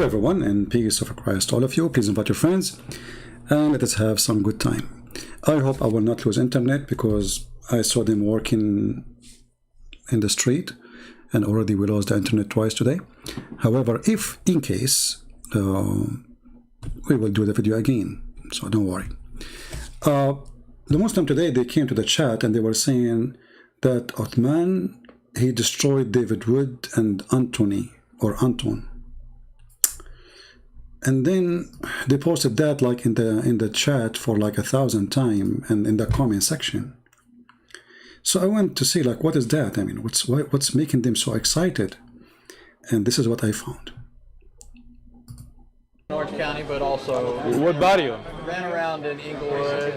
Hello everyone, and peace of Christ all of you. Please invite your friends and let us have some good time. I hope I will not lose internet because I saw them working in the street and already we lost the internet twice today. However, if in case, we will do the video again, so don't worry. The Muslim today, they came to the chat and they were saying that Uthman, he destroyed David Wood and Anthony or Anton. And then they posted that like in the chat for like 1,000 times and in the comment section. So I went to see like what is that? I mean, what's making them so excited? And this is what I found. Orange County, but also What barrio? ran around in Inglewood,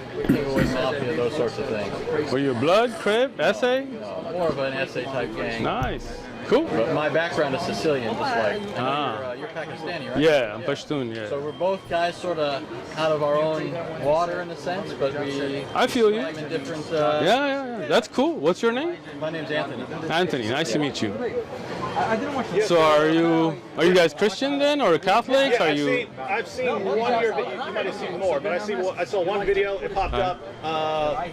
Mafia, those sorts of things. Were you blood, crib, essay? More of an SA type gang. Nice. Cool. But my background is Sicilian, just like I know you're Pakistani, right? Yeah, I'm Pashtun, yeah. So we're both guys sort of out of our own water in a sense, but we I feel you. swim in different. Yeah. That's cool. What's your name? My name's Anthony. Anthony. Nice to meet you. So are you guys Christian then, or Catholics? Yeah, Are you? I've seen one of your videos. You might have seen more, but I saw one video. It popped up.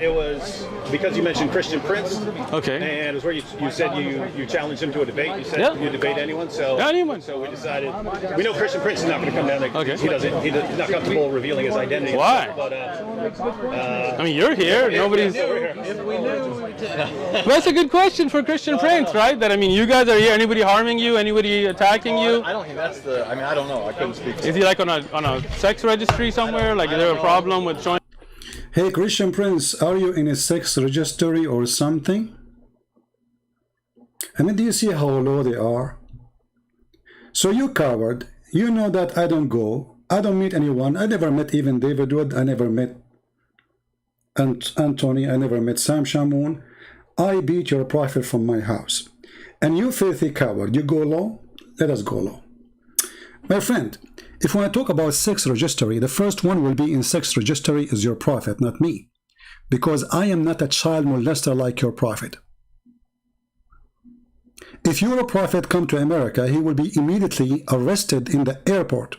It was because you mentioned Christian Prince. Okay. And it was where you said you challenged him to a debate. You said you debate anyone. So Anyone. So we decided. We know Christian Prince is not going to come down. Okay. He's not comfortable revealing his identity. Why? But I mean, you're here. Nobody's. If we knew. That's a good question for Christian Prince, right? That I mean, you guys are here. Anybody harming you? Anybody attacking you? I don't think that's the. I mean, I don't know. I couldn't speak. Is he like on a sex registry somewhere? Like, is there a problem with showing? Hey Christian Prince, are you in a sex registry or something? I mean, do you see how low they are? So you coward, you know that I don't go, I don't meet anyone. I never met even David Wood, I never met Anthony, I never met Sam Shamoun. I beat your prophet from my house. And you filthy coward, you go low? Let us go low. My friend, if we want to talk about sex registry, the first one will be in sex registry is your prophet, not me. Because I am not a child molester like your prophet. If your prophet come to America, he will be immediately arrested in the airport.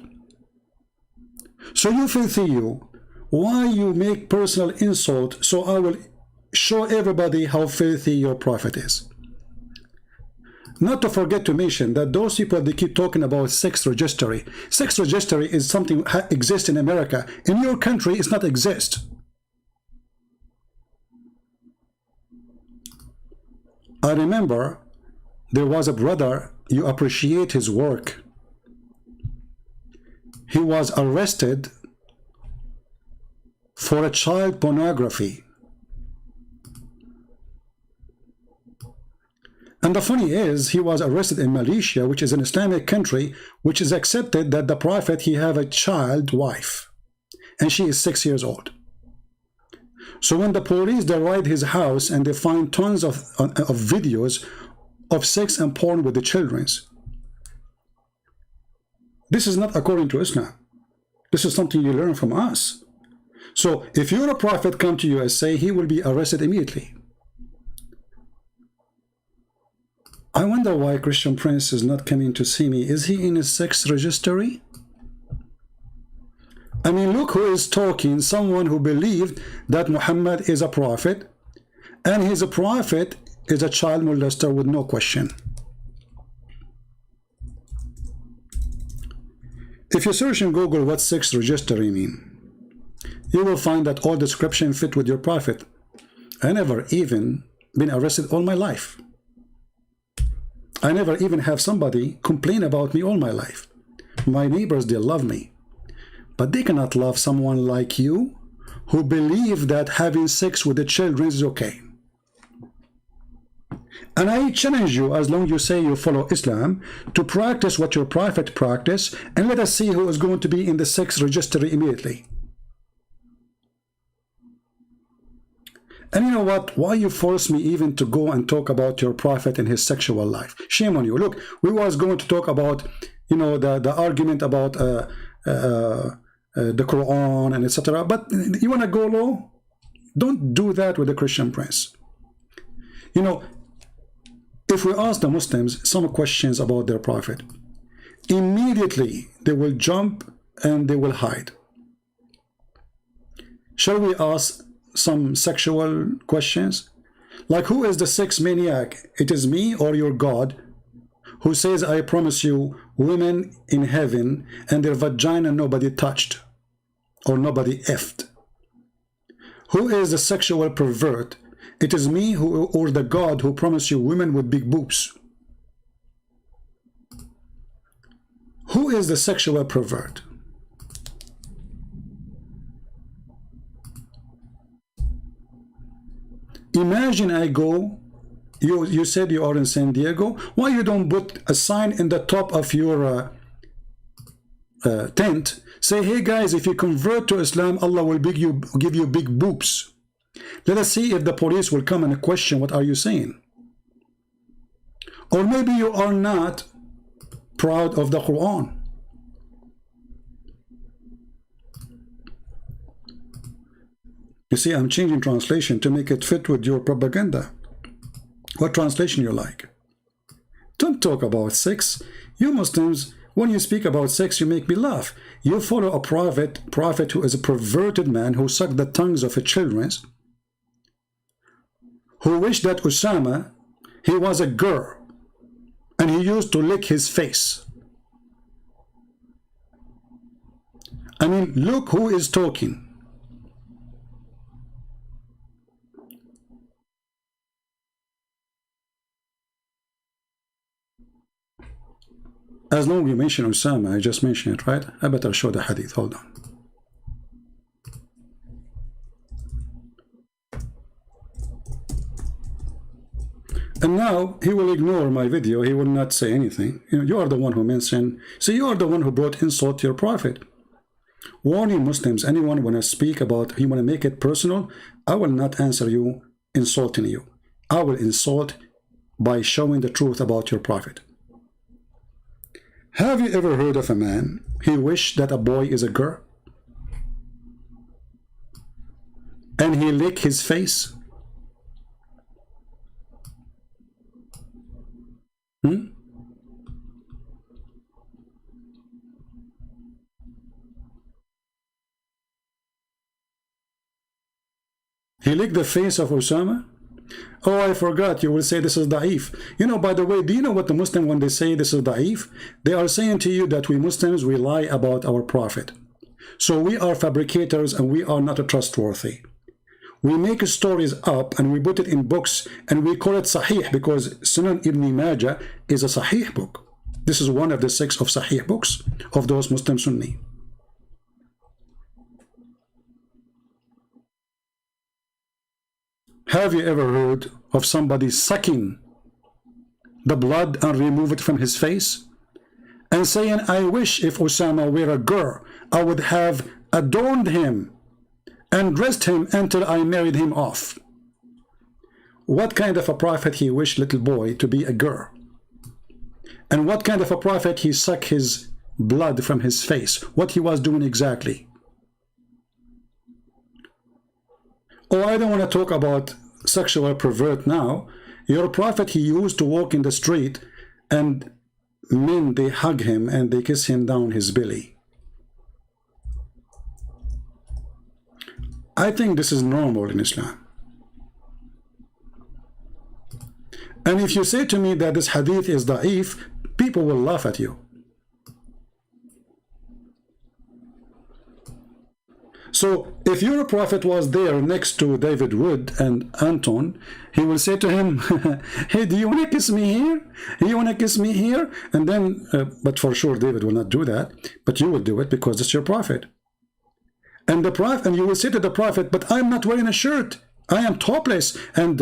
So you filthy you, why you make personal insult so I will show everybody how filthy your prophet is. Not to forget to mention that those people, they keep talking about sex registry. Sex registry is something that exists in America. In your country, it's not exist. I remember there was a brother, you appreciate his work. He was arrested for a child pornography. And the funny is, he was arrested in Malaysia, which is an Islamic country, which is accepted that the prophet, he have a child wife, and she is 6 years old. So when the police, they raid his house and they find tons of videos of sex and porn with the children's. This is not according to Islam. This is something you learn from us. So if your prophet come to USA, he will be arrested immediately. I wonder why Christian Prince is not coming to see me. Is he in a sex registry? I mean, look who is talking, someone who believed that Muhammad is a prophet, and his prophet is a child molester with no question. If you search in Google what sex registry mean, you will find that all description fit with your prophet. I never even been arrested all my life. I never even have somebody complain about me all my life. My neighbors, they love me. But they cannot love someone like you who believe that having sex with the children is okay. And I challenge you, as long as you say you follow Islam, to practice what your prophet practiced, and let us see who is going to be in the sex registry immediately. And you know what? Why you force me even to go and talk about your prophet and his sexual life? Shame on you. Look, we was going to talk about, you know, the argument about the Quran and etc. But you want to go low? Don't do that with the Christian Prince. You know, if we ask the Muslims some questions about their prophet, immediately they will jump and they will hide. Shall we ask some sexual questions? Like, who is the sex maniac? It is me or your God, who says, I promise you women in heaven and their vagina nobody touched or nobody effed. Who is the sexual pervert? It is me who, or the God who promised you women with big boobs. Who is the sexual pervert? Imagine I go, you said you are in San Diego. Why you don't put a sign in the top of your tent? Say, hey guys, if you convert to Islam, Allah will give you big boobs. Let us see if the police will come and question what are you saying. Or maybe you are not proud of the Quran. You see, I'm changing translation to make it fit with your propaganda. What translation you like? Don't talk about sex. You Muslims, when you speak about sex, you make me laugh. You follow a prophet who is a perverted man who sucked the tongues of his children, who wished that Osama, he was a girl, and he used to lick his face. I mean, look who is talking. As long as you mention Osama, I just mentioned it, right? I better show the hadith. Hold on. And now he will ignore my video. He will not say anything. You are the one who mentioned. So you are the one who brought insult to your prophet. Warning Muslims, anyone want to speak about, you want to make it personal, I will not answer you insulting you. I will insult by showing the truth about your prophet. Have you ever heard of a man, he wished that a boy is a girl? And he licked his face? He licked the face of Osama? Oh, I forgot. You will say this is da'if. You know, by the way, do you know what the Muslim, when they say this is da'if, they are saying to you that we Muslims, we lie about our prophet. So we are fabricators and we are not trustworthy. We make stories up and we put it in books and we call it Sahih because Sunan Ibn Majah is a Sahih book. This is one of the 6 of Sahih books of those Muslim Sunni. Have you ever heard of somebody sucking the blood and remove it from his face? And saying, I wish if Osama were a girl, I would have adorned him and dressed him until I married him off. What kind of a prophet he wished little boy to be a girl? And what kind of a prophet he sucked his blood from his face? What he was doing exactly? Oh, I don't want to talk about sexual pervert now. Your prophet, he used to walk in the street and men, they hug him and they kiss him down his belly. I think this is normal in Islam. And if you say to me that this hadith is da'if, people will laugh at you. So if your prophet was there next to David Wood and Anton, he will say to him, hey, do you want to kiss me here? Do you want to kiss me here? And then, but for sure David will not do that, but you will do it because it's your prophet. And the prophet, and you will say to the prophet, but I'm not wearing a shirt. I am topless, and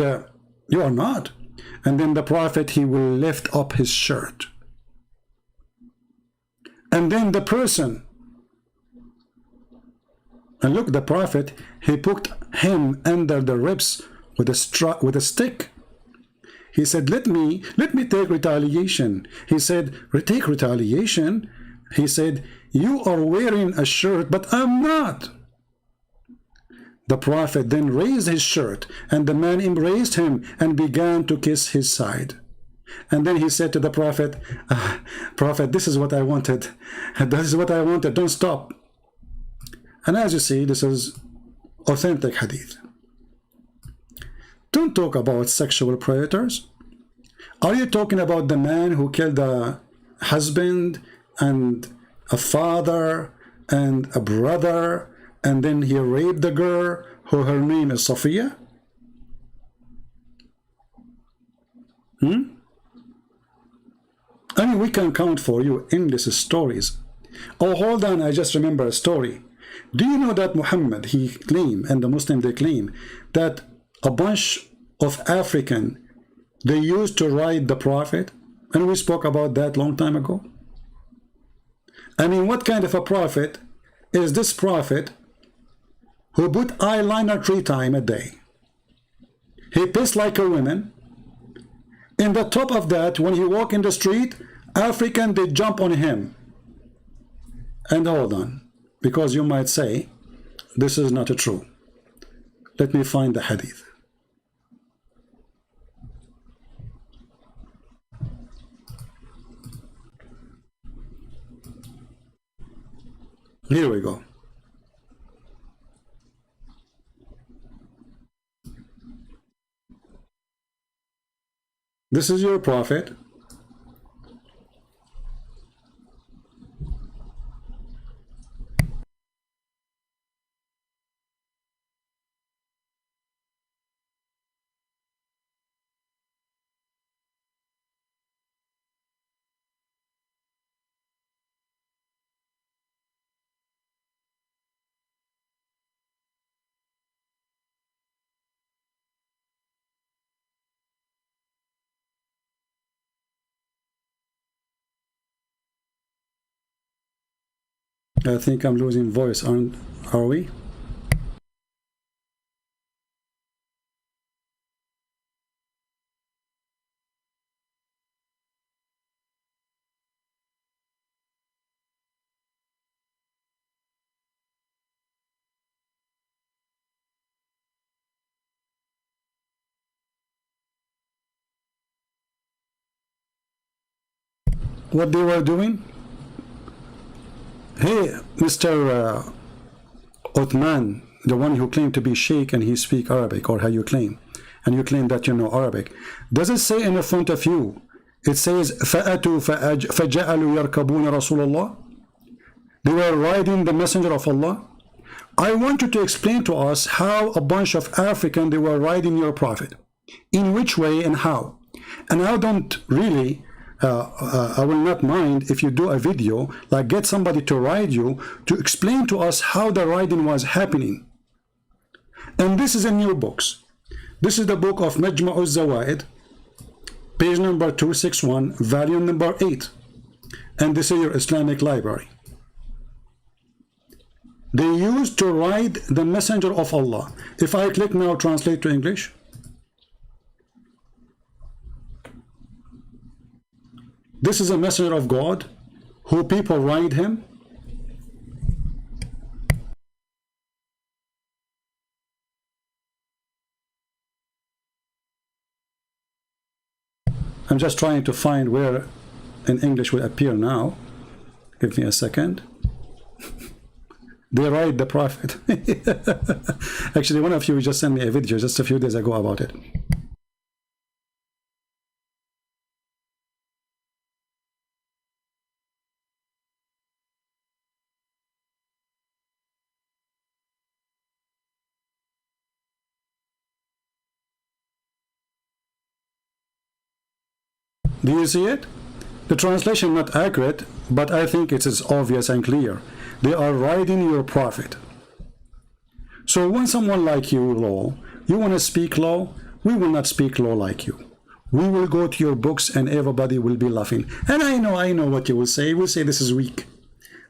you are not. And then the prophet, he will lift up his shirt. And then the person, and look, the prophet, he put him under the ribs with a stick. He said, let me take retaliation. He said, take retaliation? He said, you are wearing a shirt, but I'm not. The prophet then raised his shirt, and the man embraced him and began to kiss his side. And then he said to the Prophet, Prophet, this is what I wanted. This is what I wanted. Don't stop. And as you see, this is authentic hadith. Don't talk about sexual predators. Are you talking about the man who killed a husband and a father and a brother, and then he raped the girl who her name is Sophia? I mean, we can count for you endless stories. Oh, hold on, I just remember a story. Do you know that Muhammad, he claimed, and the Muslim, they claim, that a bunch of African, they used to ride the Prophet? And we spoke about that long time ago. I mean, what kind of a prophet is this prophet who put eyeliner 3 times a day? He pissed like a woman. In the top of that, when he walk in the street, African, they jump on him. And hold on, because you might say, this is not true. Let me find the hadith. Here we go. This is your prophet. I think I'm losing voice, are we? What they were doing? Hey, Mr. Uthman, the one who claimed to be Sheikh and he speak Arabic, or how you claim, and you claim that you know Arabic, does it say in the front of you, it says, فَأَتُوا فَجَعَلُوا يَرْكَبُونَ رَسُولَ اللَّهِ? They were riding the messenger of Allah. I want you to explain to us how a bunch of African, they were riding your prophet. In which way and how? And I don't really... I will not mind if you do a video, like get somebody to ride you, to explain to us how the riding was happening. And this is in your books. This is the book of Majma'u Zawaid, page number 261, volume number 8. And this is your Islamic library. They used to ride the messenger of Allah. If I click now, translate to English. This is a messenger of God, who people ride him. I'm just trying to find where in English will appear now. Give me a second. They ride the Prophet. Actually, one of you just sent me a video just a few days ago about it. Do you see it? The translation not accurate, but I think it is obvious and clear. They are riding your prophet. So when someone like you, law, you want to speak law, we will not speak law like you. We will go to your books and everybody will be laughing. And I know what you will say. You will say this is weak.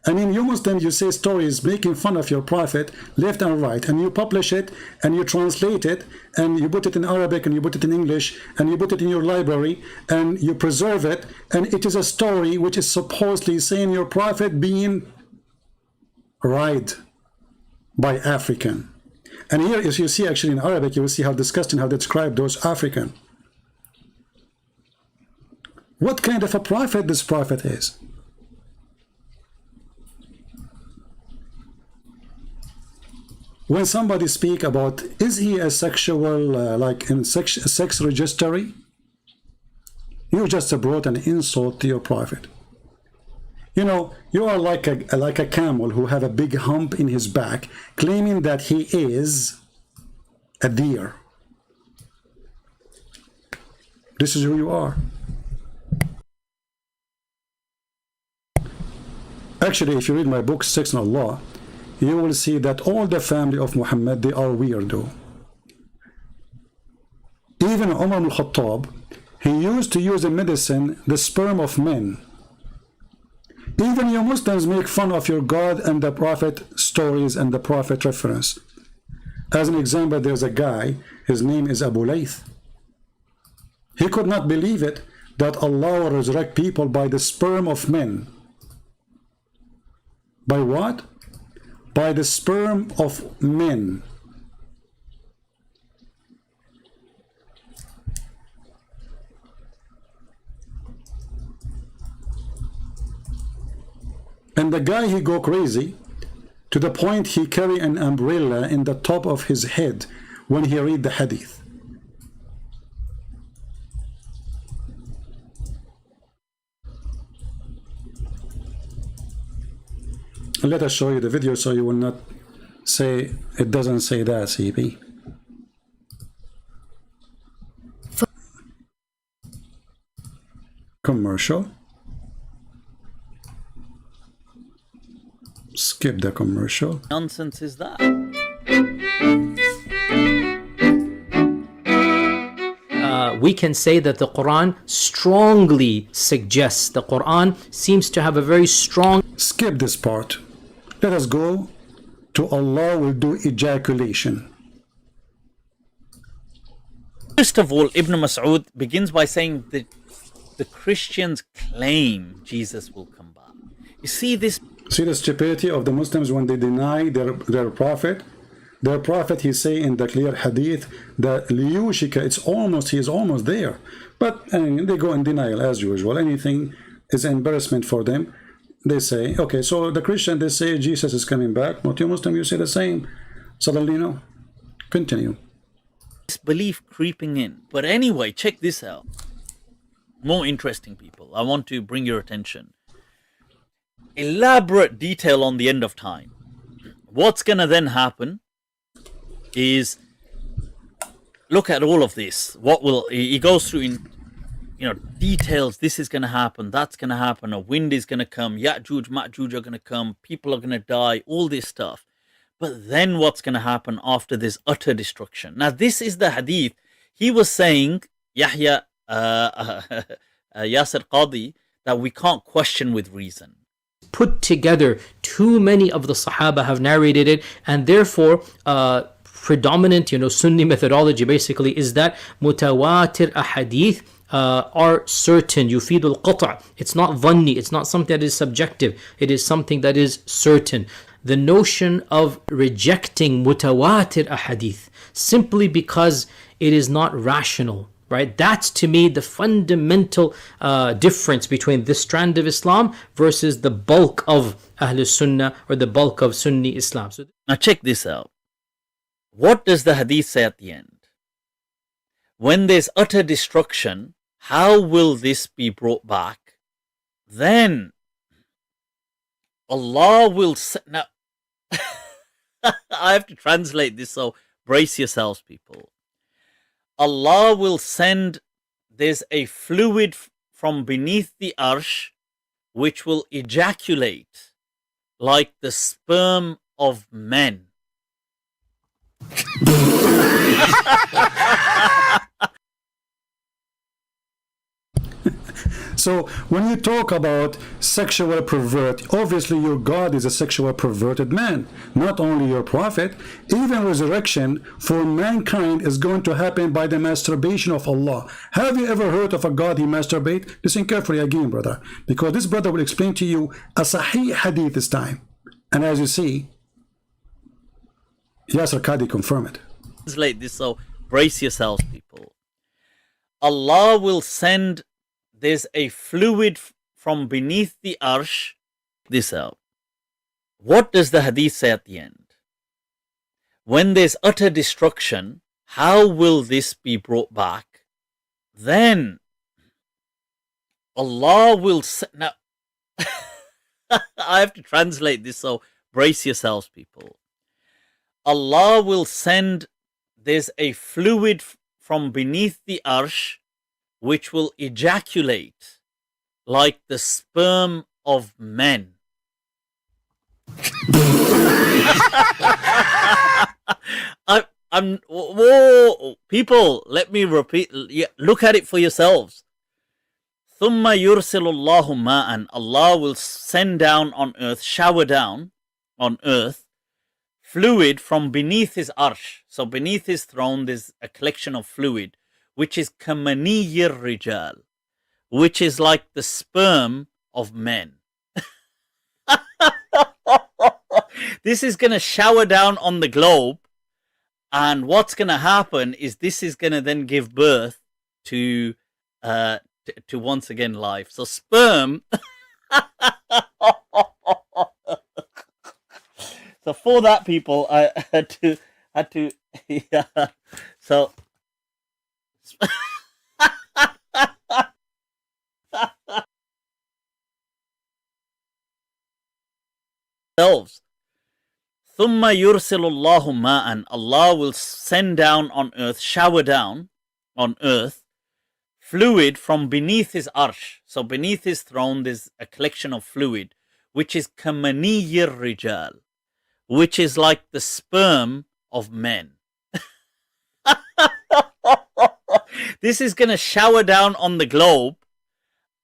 I mean, you Muslims, you say stories making fun of your prophet left and right, and you publish it, and you translate it, and you put it in Arabic, and you put it in English, and you put it in your library, and you preserve it, and it is a story which is supposedly saying your prophet being ride by African. And here, as you see actually in Arabic, you will see how disgusting, how they describe those African. what kind of a prophet this prophet is. When somebody speak about, is he a sexual, like in sex registry, you just brought an insult to your prophet. You know, you are like a camel who have a big hump in his back, claiming that he is a deer. This is who you are. Actually, if you read my book, Sex and Allah, you will see that all the family of Muhammad, they are weirdo. Even Umar ibn Khattab, he used to use in medicine the sperm of men. Even you Muslims make fun of your God and the Prophet stories and the Prophet reference. As an example, there's a guy, his name is Abu Layth. He could not believe it that Allah will resurrect people by the sperm of men. By what? By the sperm of men. And the guy, he go crazy to the point he carry an umbrella in the top of his head when he read the hadith. Let us show you the video so you will not say it doesn't say that, CP. Commercial. Skip the commercial. Nonsense is that? We can say that the Quran strongly suggests, the Quran seems to have a very strong... Skip this part. Let us go to Allah will do ejaculation. First of all, Ibn Mas'ud begins by saying that the Christians claim Jesus will come back. You see this? See the stupidity of the Muslims when they deny their prophet. Their prophet, he say in the clear hadith that liyushika, he is almost there. But they go in denial as usual. Anything is embarrassment for them. They say, okay, so the Christian, they say Jesus is coming back. Not you Muslim, you say the same. Suddenly, no. Continue. This belief creeping in. But anyway, check this out. More interesting, people. I want to bring your attention. Elaborate detail on the end of time. What's going to then happen is, look at all of this. What will, he goes through in, details. This is going to happen. That's going to happen. A wind is going to come. Ya'juj, Ma'juj are going to come. People are going to die. All this stuff. But then what's going to happen after this utter destruction? Now, this is the hadith. He was saying, Yahya Yasir Qadi, that we can't question with reason. Put together, too many of the Sahaba have narrated it, and therefore predominant Sunni methodology basically is that mutawatir ahadith are certain. Yufidul qata'. It's not dhanni, it's not something that is subjective, it is something that is certain. The notion of rejecting mutawatir ahadith simply because it is not rational, right? That's to me the fundamental difference between this strand of Islam versus the bulk of Ahlus Sunnah or the bulk of Sunni Islam. So now check this out. What does the hadith say at the end? When there's utter destruction, how will this be brought back? Then Allah will say, now I have to translate this, so brace yourselves, people. Allah will send, there's a fluid from beneath the arsh which will ejaculate like the sperm of men. So when you talk about sexual pervert, obviously your God is a sexual perverted man, not only your prophet. Even resurrection for mankind is going to happen by the masturbation of Allah. Have you ever heard of a God he masturbate? Listen carefully again, brother, because this brother will explain to you a sahih hadith this time. And as you see, Yasir Qadi confirm it. Translate this, so brace yourselves, people. Allah will send, there's a fluid from beneath the arsh. This out. What does the hadith say at the end? When there's utter destruction, how will this be brought back? Then Allah will now I have to translate this, so brace yourselves, people. Allah will send, there's a fluid from beneath the arsh which will ejaculate like the sperm of men. Whoa, people, let me repeat. Look at it for yourselves. ثُمَّ يُرْسِلُ اللَّهُ مَاءً. Allah will send down on earth, shower down on earth, fluid from beneath his arsh. So beneath his throne there's a collection of fluid, which is كَمَنِيِّ الرِّجَالِ, which is like the sperm of men. This is going to shower down on the globe, and what's going to happen is this is going to then give birth to once again life. So sperm. So for that, people, I had to yeah. So themselves. ثُمَّ يُرْسِلُ اللَّهُ مَاءً. Allah will send down on earth, shower down on earth, fluid from beneath his arsh. So beneath his throne there's a collection of fluid, which is كَمَنِيِّ الرِّجَالِ, which is like the sperm of men. This is going to shower down on the globe,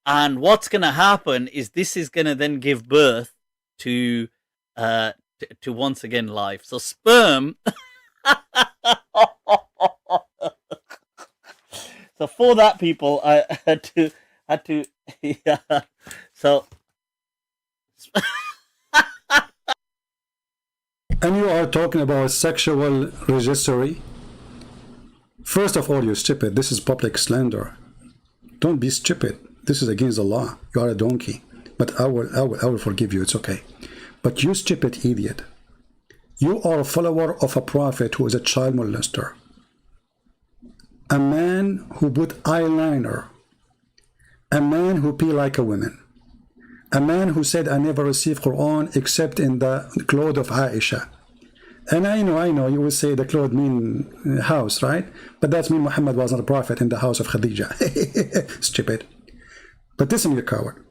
and what's going to happen is this is going to then give birth to once again life. So sperm. So for that, people, I had to yeah. So And you are talking about sexual registry. First of all, you're stupid. This is public slander. Don't be stupid. This is against the law. You are a donkey. But I will forgive you. It's okay. But you stupid idiot. You are a follower of a prophet who is a child molester. A man who put eyeliner. A man who pee like a woman. A man who said, I never received Quran except in the cloth of Aisha. And I know, you will say the cloth mean house, right? But that means Muhammad was not a prophet in the house of Khadija. Stupid. But listen, you coward.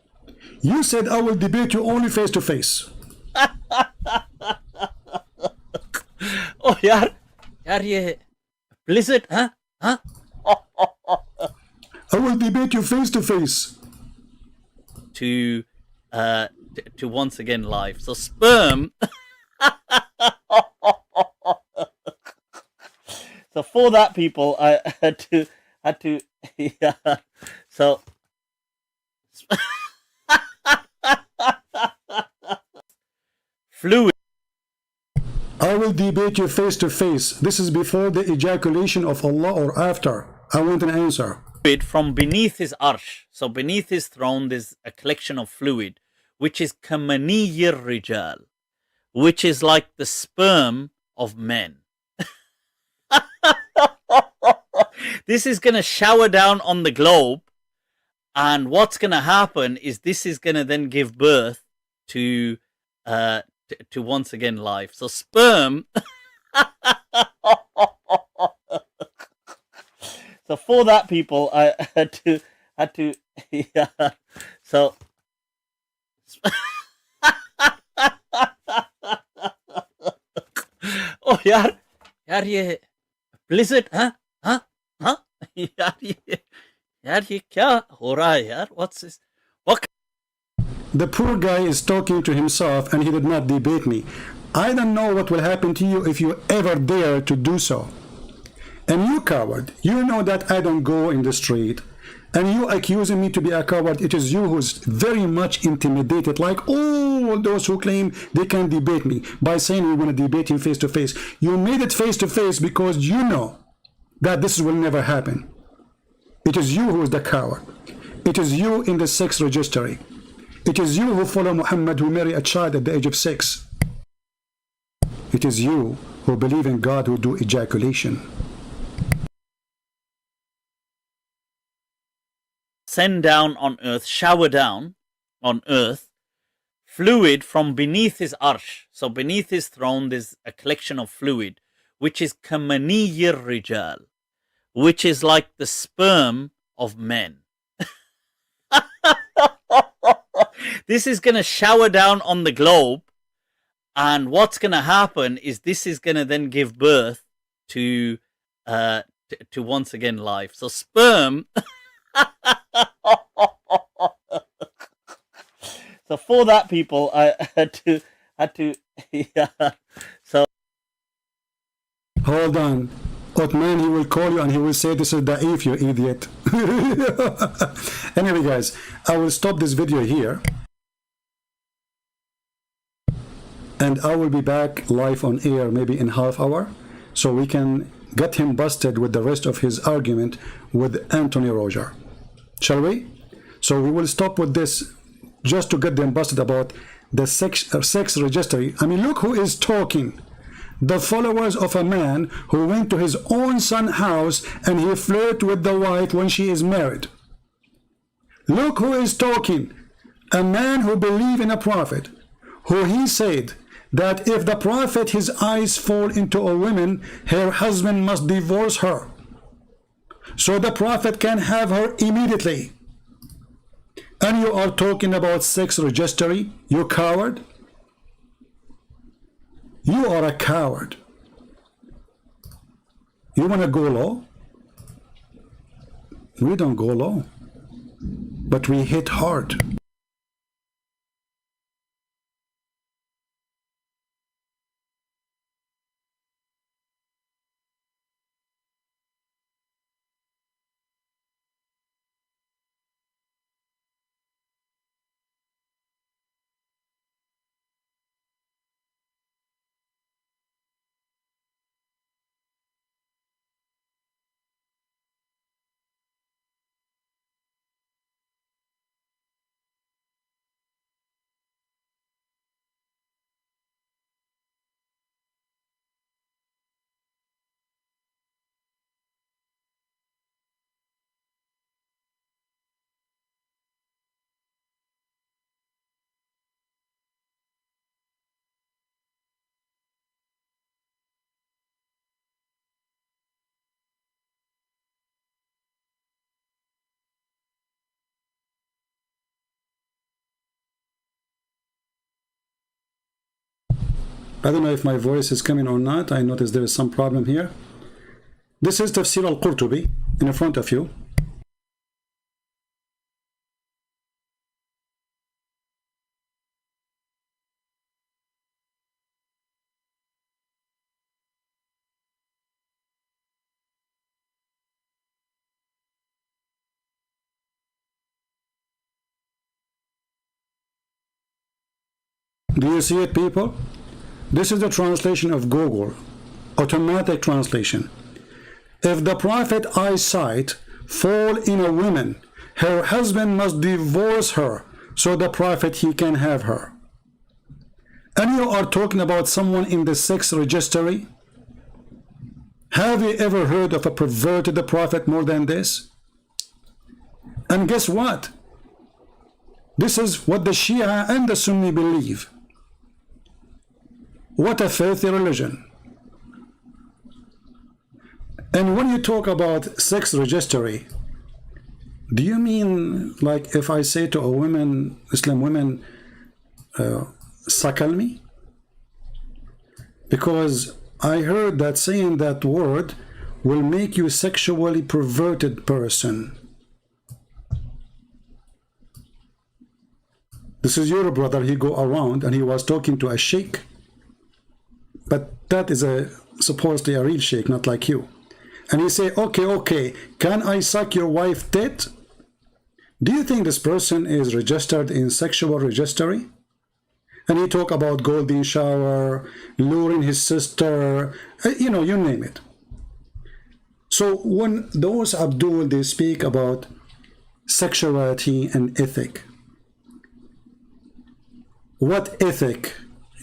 You said, I will debate you only face to face. Oh, yaar, ye blizzard, huh? I will debate you face to face. To once again life. So sperm. So for that, people, I had to yeah. So fluid. I will debate you face to face. This is before the ejaculation of Allah or after? I want an answer. From beneath his arsh. So beneath his throne there's a collection of fluid, which is كَمَنِيِّ الرِّجَالِ, which is like the sperm of men. This is going to shower down on the globe, and what's going to happen is this is going to then give birth to once again life. So sperm. So for that, people, I had to yeah. So oh, yaar, ye blizzard, huh? Yaar, ye kya ho raha hai, yaar? What's this? What? The poor guy is talking to himself and he did not debate me. I don't know what will happen to you if you ever dare to do so. And you coward, you know that I don't go in the street. And you accusing me to be a coward, it is you who's very much intimidated, like all those who claim they can debate me by saying we're going to debate him face to face. You made it face to face because you know that this will never happen. It is you who is the coward. It is you in the sex registry. It is you who follow Muhammad, who marry a child at the age of 6. It is you who believe in God, who do ejaculation. Send down on earth, shower down on earth, fluid from beneath his arsh. So beneath his throne, there's a collection of fluid, which is kamaniyir rijal, which is like the sperm of men. This is going to shower down on the globe, and what's going to happen is this is going to then give birth to once again life. So sperm. So for that, people, I had to yeah. So Hold on. Uthman, he will call you and he will say this is da'if, you idiot. Anyway, guys, I will stop this video here. And I will be back live on air maybe in half hour, so we can get him busted with the rest of his argument with Anthony Roger. Shall we? So we will stop with this just to get them busted about the sex registry. I mean, look who is talking. The followers of a man who went to his own son's house and he flirted with the wife when she is married. Look who is talking. A man who believed in a prophet, who he said that if the prophet his eyes fall into a woman, her husband must divorce her, so the prophet can have her immediately. And you are talking about sex registry, you coward. You are a coward. You want to go low? We don't go low, but we hit hard. I don't know if my voice is coming or not. I notice there is some problem here. This is Tafsir al-Qurtubi in front of you. Do you see it, people? This is the translation of Google, automatic translation. If the prophet eyesight fall in a woman, her husband must divorce her, so the prophet he can have her. And you are talking about someone in the sex registry? Have you ever heard of a perverted prophet more than this? And guess what? This is what the Shia and the Sunni believe. What a filthy religion. And when you talk about sex registry, do you mean like if I say to a woman, Muslim woman, suckle me? Because I heard that saying that word will make you sexually perverted person. This is your brother, he go around and he was talking to a sheikh. But that is supposedly a real sheikh, not like you. And he say, okay, can I suck your wife tit? Do you think this person is registered in sexual registry? And he talk about golden shower, luring his sister, you know, you name it. So when those Abdul, they speak about sexuality and ethic. What ethic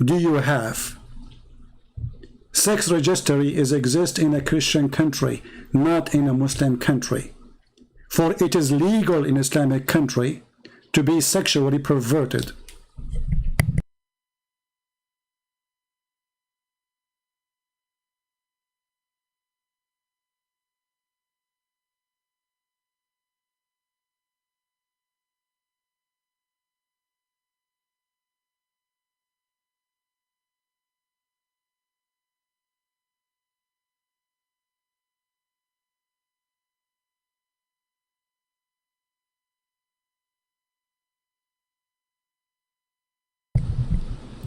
do you have? Sex registry exists in a Christian country, not in a Muslim country. For it is legal in Islamic country to be sexually perverted.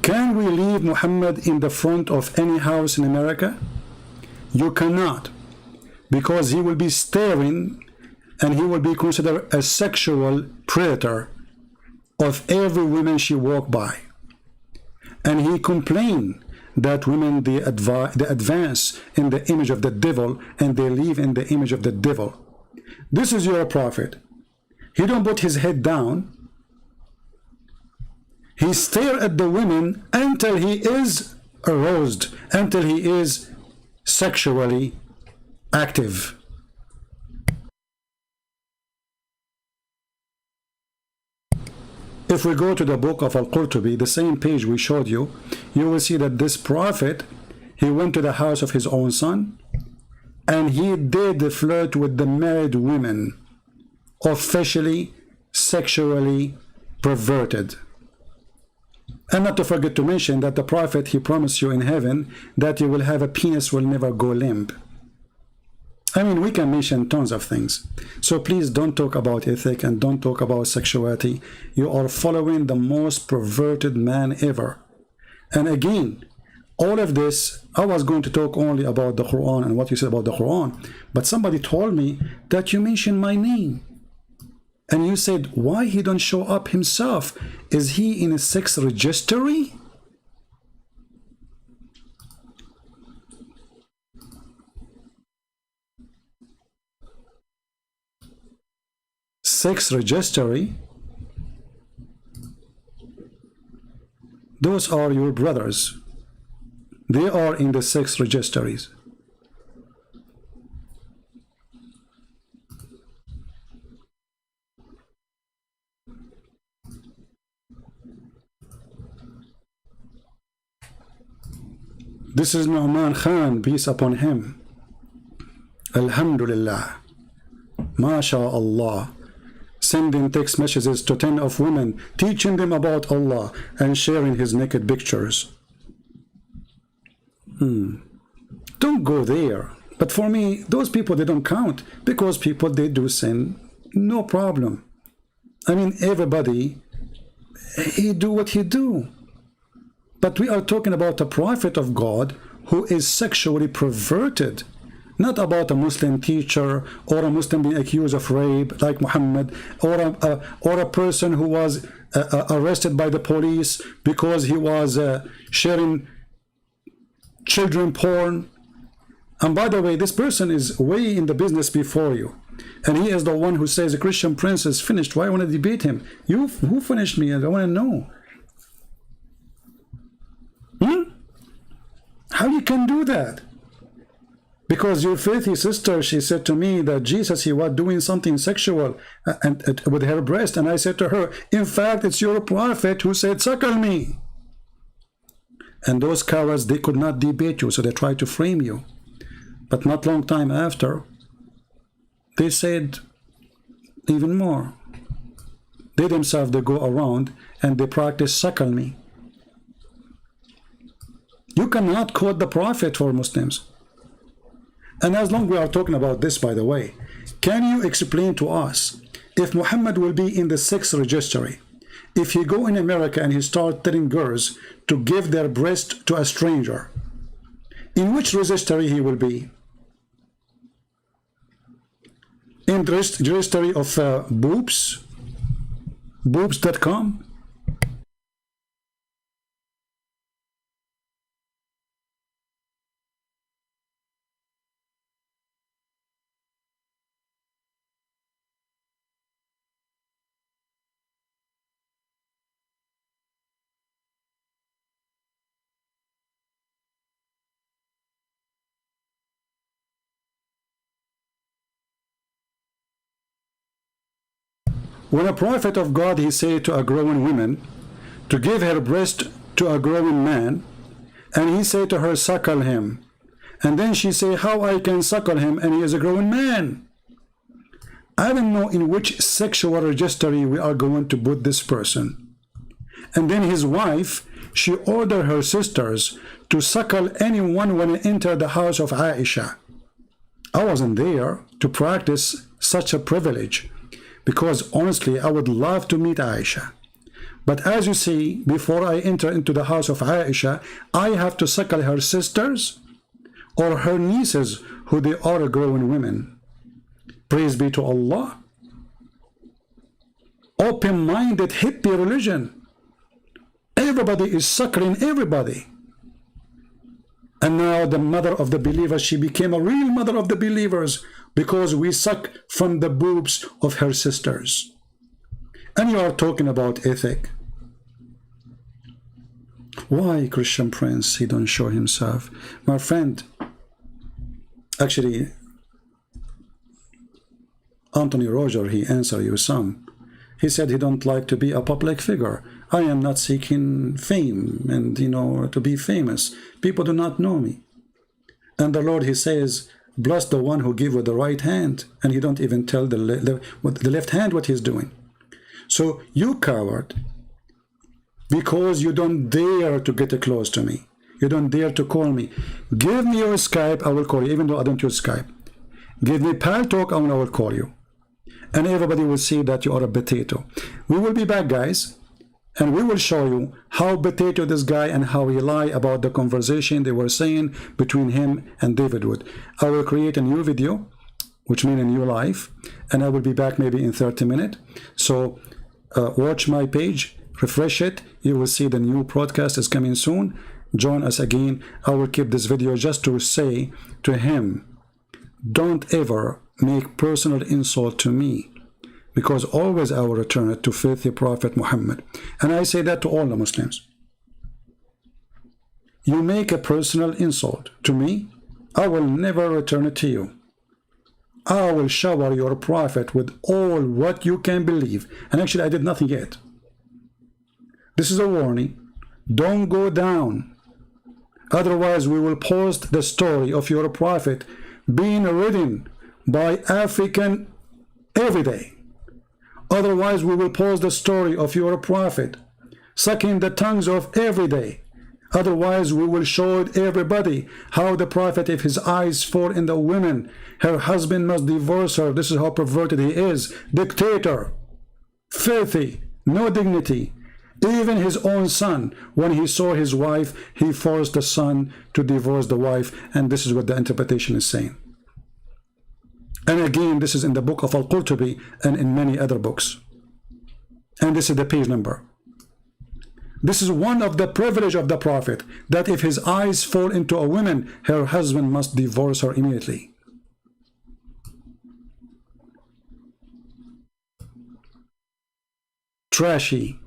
Can we leave Muhammad in the front of any house in America? You cannot, because he will be staring and he will be considered a sexual predator of every woman she walk by. And he complained that women they advance in the image of the devil and they live in the image of the devil. This is your prophet. He don't put his head down. He stares at the women until he is aroused, until he is sexually active. If we go to the book of Al-Qurtubi, the same page we showed you, you will see that this prophet, he went to the house of his own son, and he did flirt with the married women, officially, sexually perverted. And not to forget to mention that the prophet, he promised you in heaven that you will have a penis will never go limp. I mean, we can mention tons of things. So please don't talk about ethic and don't talk about sexuality. You are following the most perverted man ever. And again, all of this, I was going to talk only about the Quran and what you said about the Quran, but somebody told me that you mentioned my name. And you said, why he don't show up himself? Is he in a sex registry? Sex registry? Those are your brothers. They are in the sex registries. This is Nu'man Khan, peace upon him. Alhamdulillah. MashaAllah. Sending text messages to 10 of women, teaching them about Allah and sharing his naked pictures. Don't go there. But for me, those people, they don't count, because people, they do sin, no problem. I mean, everybody, he do what he do. But we are talking about a prophet of God who is sexually perverted, not about a Muslim teacher or a Muslim being accused of rape like Muhammad, or a person who was arrested by the police because he was sharing children porn. And by the way, this person is way in the business before you, and he is the one who says the Christian Prince is finished. Why I want to debate him? Who finished me? I want to know. How you can do that? Because your faithy sister, she said to me that Jesus, he was doing something sexual and with her breast, and I said to her, in fact, it's your prophet who said, suckle me. And those cowards, they could not debate you, so they tried to frame you. But not long time after, they said even more. They themselves, they go around and they practice suckle me. You cannot quote the prophet for Muslims. And as long as we are talking about this, by the way, can you explain to us, if Muhammad will be in the sex registry, if he go in America and he start telling girls to give their breast to a stranger, in which registry he will be? In the registry of boobs? Boobs.com? when a prophet of God, he say to a growing woman to give her breast to a growing man, and he say to her, suckle him. And then she say, how I can suckle him and he is a growing man? I don't know in which sexual registry we are going to put this person. And then his wife, she ordered her sisters to suckle anyone when they enter the house of Aisha. I wasn't there to practice such a privilege, because honestly, I would love to meet Aisha. But as you see, before I enter into the house of Aisha, I have to suckle her sisters or her nieces, who they are growing women. Praise be to Allah. Open-minded hippie religion. Everybody is suckling everybody. And now the mother of the believers, she became a real mother of the believers because we suck from the boobs of her sisters. And you are talking about ethic. Why Christian Prince, he don't show himself? My friend, actually, Anthony Roger, he answered you some. He said he don't like to be a public figure. I am not seeking fame and, you know, to be famous. People do not know me. And the Lord, he says, bless the one who give with the right hand. And he don't even tell the left hand what he's doing. So you coward, because you don't dare to get close to me. You don't dare to call me. Give me your Skype, I will call you, even though I don't use Skype. Give me Pal Talk, and I will call you. And everybody will see that you are a potato. We will be back, guys, and we will show you how potato this guy and how he lied about the conversation they were saying between him and David Wood. I will create a new video, which means a new live, and I will be back maybe in 30 minutes. So watch my page, refresh it. You will see the new broadcast is coming soon. Join us again. I will keep this video just to say to him, don't ever make personal insult to me, because always I will return it to faithful Prophet Muhammad. And I say that to all the Muslims. You make a personal insult to me, I will never return it to you. I will shower your Prophet with all what you can believe. And actually, I did nothing yet. This is a warning. Don't go down. Otherwise, we will post the story of your Prophet being ridden by African every day. Otherwise, we will post the story of your Prophet sucking the tongues of every day. Otherwise, we will show everybody how the Prophet, if his eyes fall in the women, her husband must divorce her. This is how perverted he is. Dictator, filthy, no dignity. Even his own son, when he saw his wife, he forced the son to divorce the wife. And this is what the interpretation is saying. And again, this is in the book of Al-Qurtubi and in many other books. And this is the page number. This is one of the privilege of the Prophet, that if his eyes fall into a woman, her husband must divorce her immediately. Trashy,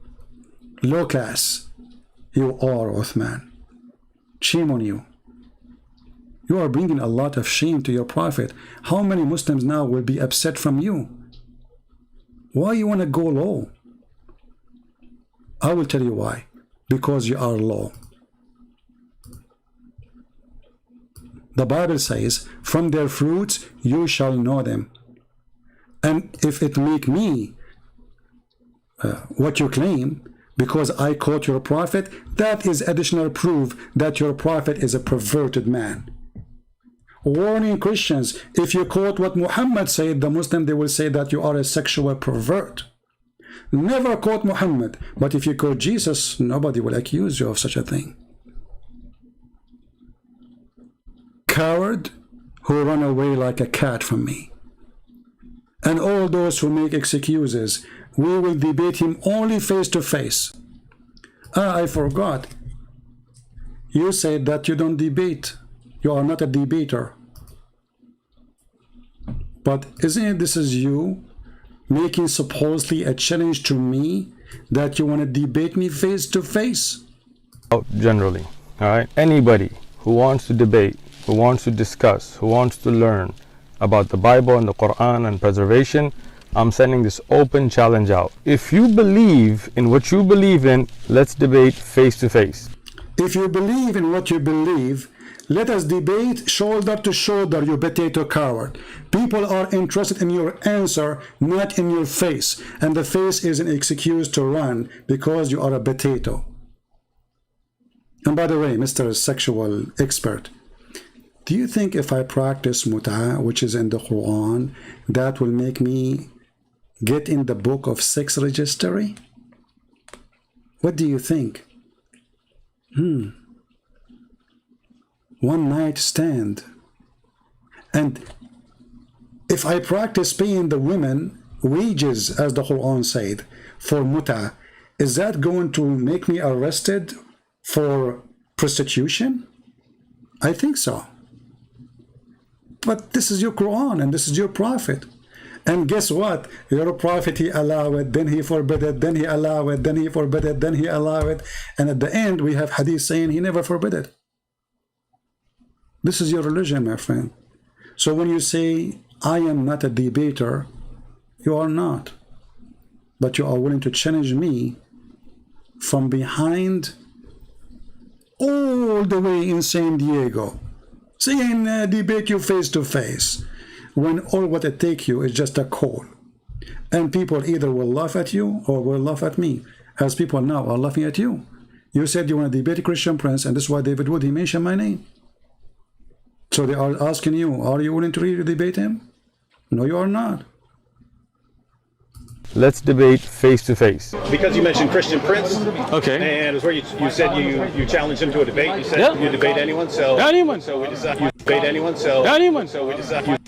low class, you are, Uthman. Shame on you. You are bringing a lot of shame to your Prophet. How many Muslims now will be upset from you? Why you want to go low? I will tell you why. Because you are low. The Bible says, from their fruits you shall know them. And if it make me what you claim, because I quote your Prophet, that is additional proof that your Prophet is a perverted man. Warning Christians, if you quote what Muhammad said, the Muslim, they will say that you are a sexual pervert. Never quote Muhammad, but if you quote Jesus, nobody will accuse you of such a thing. Coward who run away like a cat from me. And all those who make excuses, we will debate him only face to face. I forgot. You said that you don't debate. You are not a debater. But isn't it this is you making supposedly a challenge to me that you want to debate me face to face? Generally, all right? Anybody who wants to debate, who wants to discuss, who wants to learn about the Bible and the Quran and preservation, I'm sending this open challenge out. If you believe in what you believe in, let's debate face to face. If you believe in what you believe, let us debate shoulder to shoulder, you potato coward. People are interested in your answer, not in your face. And the face is an excuse to run because you are a potato. And by the way, Mr. Sexual Expert, do you think if I practice mut'a, which is in the Quran, that will make me get in the book of sex registry? What do you think? One night stand. And if I practice paying the women wages, as the Quran said, for mut'a, is that going to make me arrested for prostitution? I think so. But this is your Quran and this is your prophet. And guess what? Your prophet, he allow it, then he forbid it, then he allow it, then he forbid it, then he allow it. And at the end, we have hadith saying he never forbid it. This is your religion, my friend. So when you say, I am not a debater, you are not. But you are willing to challenge me from behind all the way in San Diego, saying debate you face to face, when all what it takes you is just a call. And people either will laugh at you or will laugh at me, as people now are laughing at you. You said you want to debate a Christian Prince, and this is why David Wood, he mentioned my name. So they are asking you, are you willing to really debate him? No, you are not. Let's debate face to face. Because you mentioned Christian Prince. Okay. And it's where you said you challenged him to a debate. You said you debate anyone. So anyone. So we decided you debate anyone. So anyone. So we decided.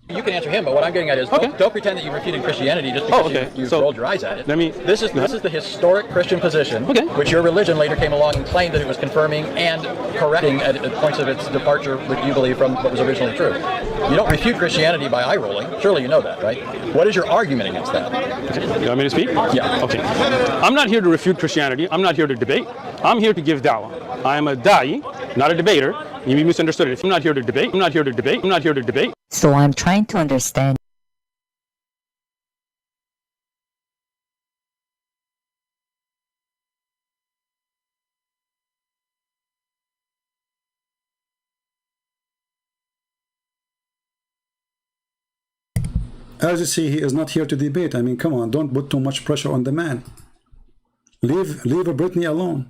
You can answer him, but what I'm getting at is don't pretend that you refuted Christianity just because you rolled your eyes at it. This is the historic Christian position, which your religion later came along and claimed that it was confirming and correcting at points of its departure, which you believe from what was originally true. You don't refute Christianity by eye rolling. Surely you know that, right? What is your argument against that? You want me to speak? Yeah. Okay. I'm not here to refute Christianity. I'm not here to debate. I'm here to give da'wah. I am a da'i, not a debater. You misunderstood it. I'm not here to debate. I'm not here to debate. I'm not here to debate. So I'm trying to understand. As you see, he is not here to debate. I mean, come on, don't put too much pressure on the man. Leave Brittany alone.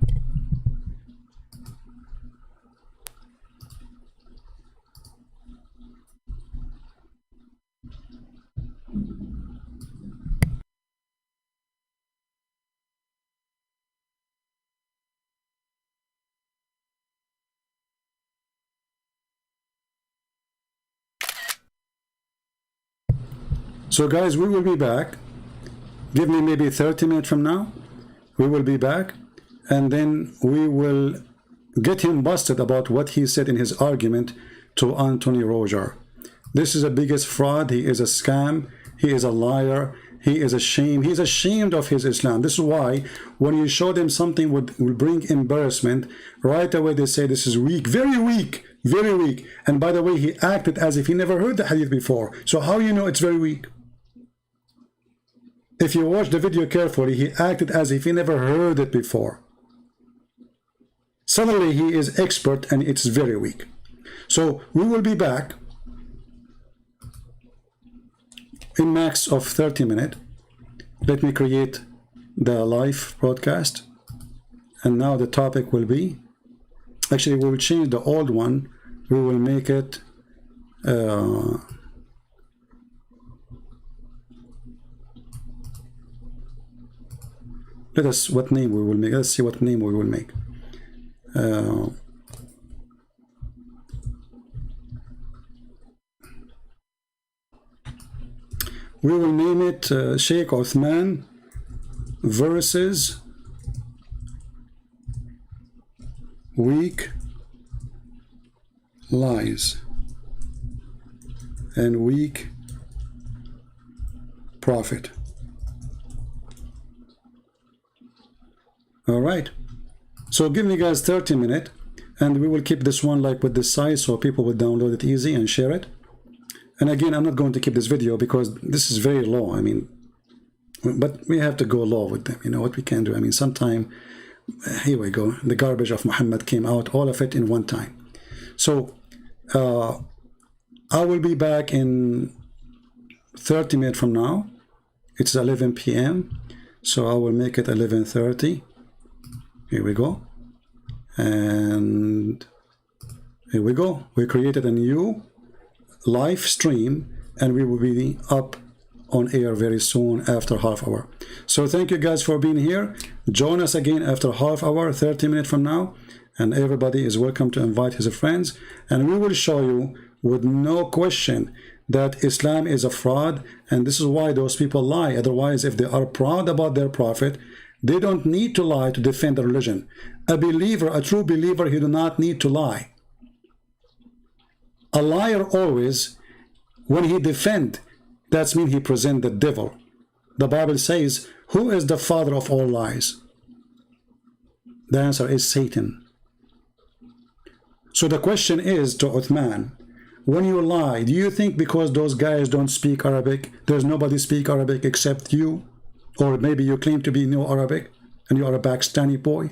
So guys, we will be back. Give me maybe 30 minutes from now. We will be back, and then we will get him busted about what he said in his argument to Anthony Roger. This is the biggest fraud. He is a scam. He is a liar. He is ashamed. He is ashamed of his Islam. This is why when you show them something will bring embarrassment, right away they say this is weak, very weak, very weak. And by the way, he acted as if he never heard the hadith before. So how you know it's very weak? If you watch the video carefully, he acted as if he never heard it before. Suddenly he is expert and it's very weak. So we will be back in max of 30 minutes. Let me create the live broadcast. And now the topic will be, actually we will change the old one. We will make it let us what name we will make. Let's see what name we will make. We will name it Shaykh Uthman versus weak lies and weak prophet. All right, so give me guys 30 minutes, and we will keep this one like with this size so people will download it easy and share it. And again, I'm not going to keep this video because this is very low. I mean, but we have to go low with them. You know what we can do? I mean, sometime, here we go. The garbage of Muhammad came out, all of it in one time. So I will be back in 30 minutes from now. It's 11 p.m. So I will make it 11:30. Here we go. And here we go. We created a new live stream and we will be up on air very soon after half hour. So thank you guys for being here. Join us again after half hour, 30 minutes from now, and everybody is welcome to invite his friends, and we will show you with no question that Islam is a fraud, and this is why those people lie. Otherwise, if they are proud about their prophet, they don't need to lie to defend the religion. A believer, a true believer, he do not need to lie. A liar always, when he defend, that means he present the devil. The Bible says, who is the father of all lies? The answer is Satan. So the question is to Uthman, when you lie, do you think because those guys don't speak Arabic, there's nobody speak Arabic except you? Or maybe you claim to be know Arabic and you are a Pakistani boy?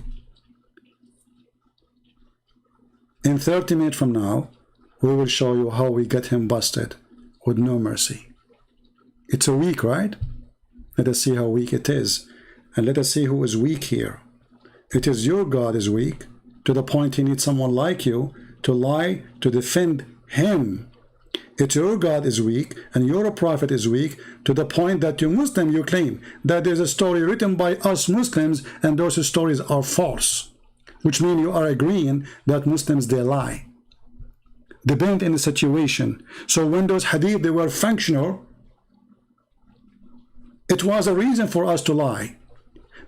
In 30 minutes from now, we will show you how we get him busted with no mercy. It's a weak, right? Let us see how weak it is. And let us see who is weak here. It is your God is weak, to the point he needs someone like you to lie to defend him. It's your God is weak, and your prophet is weak, to the point that you Muslim, you claim that there's a story written by us Muslims, and those stories are false. Which means you are agreeing that Muslims, they lie. Depend on the situation. So when those hadith, they were functional, it was a reason for us to lie.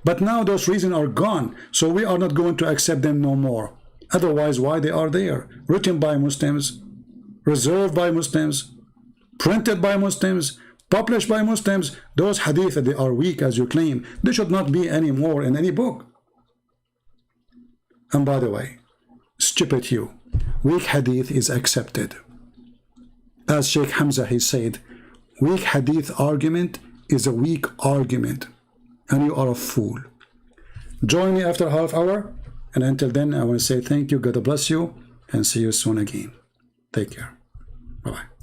But now those reasons are gone, so we are not going to accept them no more. Otherwise, why they are there? Written by Muslims, reserved by Muslims, printed by Muslims, published by Muslims. Those hadith, they are weak as you claim. They should not be anymore in any book. And by the way, stupid you, weak hadith is accepted. As Sheikh Hamza, he said, weak hadith argument is a weak argument, and you are a fool. Join me after half hour, and until then I want to say thank you, God bless you, and see you soon again. Take care. Bye-bye.